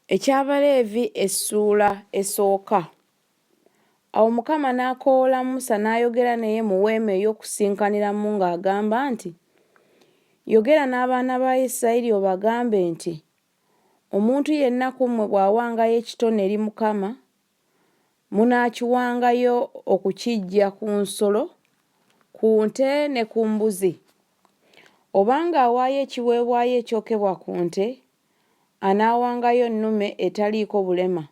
Eky'Abaleevi essuula esooka. Awo Mukama n'akoola Musa n'ayogera naye mu weema ey'okusinkanilamu ng'agamba nti, yogera n'abaana ba Isirayiri obagambe nti, omuntu yenna ku mmwe bw'awangayo ekitone eri Mukama, munaakiwangayo okukiggya ku nsolo, ku nte ne ku mbuzi. Obanga awaayo ekiweebwayo ekyokebwa ku nte, anaawangayo nnume etaliiko bulema.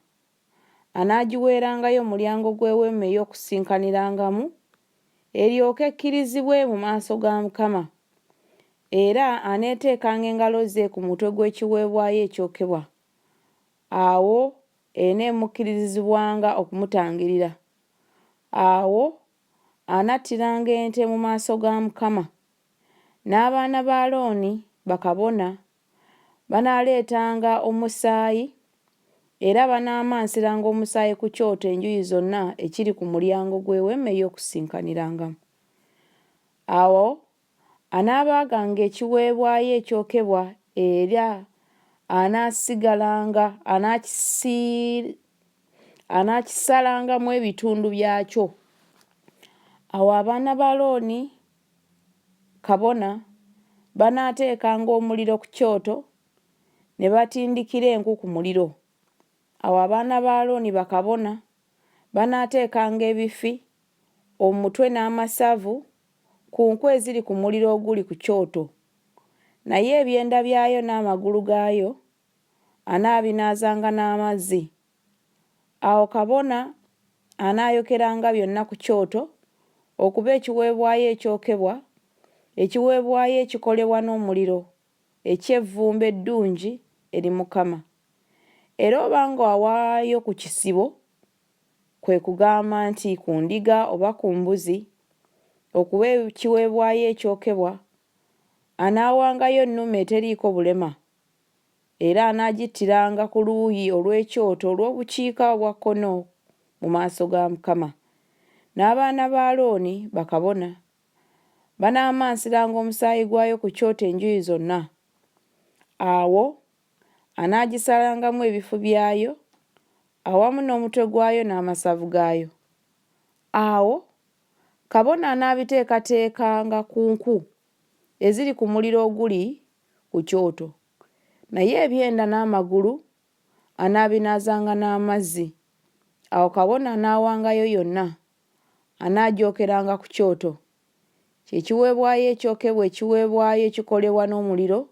Anaagiweerangayo mu mulyango gw'eweema ey'okusinkanirangamu, eryoke ekkirizibwe mu maaso ga Mukama. Era aneeteekanga engalo ze ku mutwe gw'ekiweebwayo ekyokebwa. Awo eneemukkirizibwanga okumutangirira. Awo anattiranga ente mu maaso ga Mukama. N'abaana ba Alooni bakabona banaaleetanga omusaayi, era banaamansiranga omusaayi ku kyoto enjuuyi zonna ekiri ku mulyango gw'eweema ey'okusinkanirangamu. Awo anaabaaganga ekiweebwayo ekyokebwa era anaakisalangamu ebitundu byakyo. Awo abaana ba Alooni kabona banaateekanga omuliro ku kyoto ne batindikira enku ku muliro. Awo abaana ba Alooni bakabona banaateekanga ebifi, omutwe n'amasavu ku nku eziri ku muliro oguli ku kyoto. Naye ebyenda byayo n'amagulu gaayo anaabinaazanga n'amazzi. Awo kabona anaayokeranga byonna ku kyoto okuba ekiweebwayo ekyokebwa, ekiweebwayo ekikolebwa n'omuliro, eky'evvumbe eddungi eri Mukama. Era obanga awaayo ku kisibo, kwe kugamba nti ku ndiga oba ku mbuzi, okuba ekiweebwayo ekyokebwa, anaawangayo nnume eteriiko bulema, era anaagittiranga ku luuyi olw'ekyoto olw'obukiika obwa kkono mu maaso ga Mukama. N'abaana ba Alooni bakabona banaamansiranga omusaayi gwayo ku kyoto enjuuyi zonna. Awo anaagisalangamu ebifu byayo awamu n'omutwe gwayo n'amasavu gaayo. Awo kabona anaabiteekateekanga ku nku eziri ku muliro oguli ku kyoto. Naye ebyenda n'amagulu anaabinaazanga n'amazzi. Awo kabona anaawangayo yonna, anaagyokeranga ku kyoto. Kyekiweebwayo ekyokebwa, ekiweebwayo ekikolebwa n'omuliro,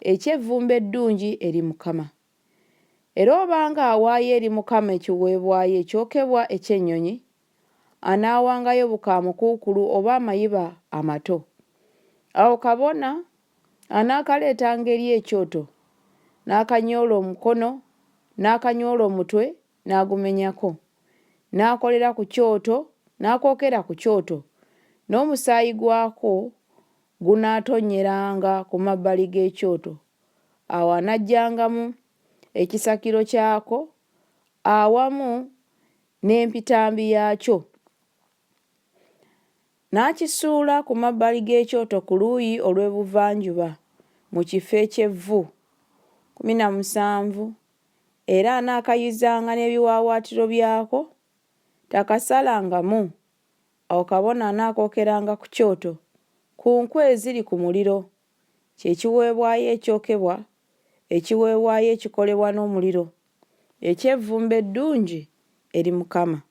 eky'evvumbe eddungi eri Mukama. Era obanga awaayo eri Mukama ekiweebwayo ekyokebwa eky'ennyonyi, anaawangayo bukaamukuukulu oba amayiba amato. Awo kabona anaakaleetanga eri ekyoto, n'akanyoola omukono, n'akanyoola omutwe, n'agumenyako. N'akolera ku kyoto, n'akwokera ku kyoto, n'omusaayi gwako gunaatonnyeranga ku mabbali g'ekyoto. Awo anaggyangamu ekisakiro kyako awamu n'empitambi yaakyo. N'akisuula ku mabbali g'ekyoto ku luuyi olw'ebuvanjuba mu kifo eky'evvu 17, era anaakayuzanga n'ebiwaawaatiro byako, takasalangamu. Awo kabona anaakookeranga ku kyoto ku nku eziri ku muliro, kyekiweebwayo ekyokebwa, ekiweebwayo ekikolebwa n'omuliro, eky'evvumbe eddungi eri Mukama.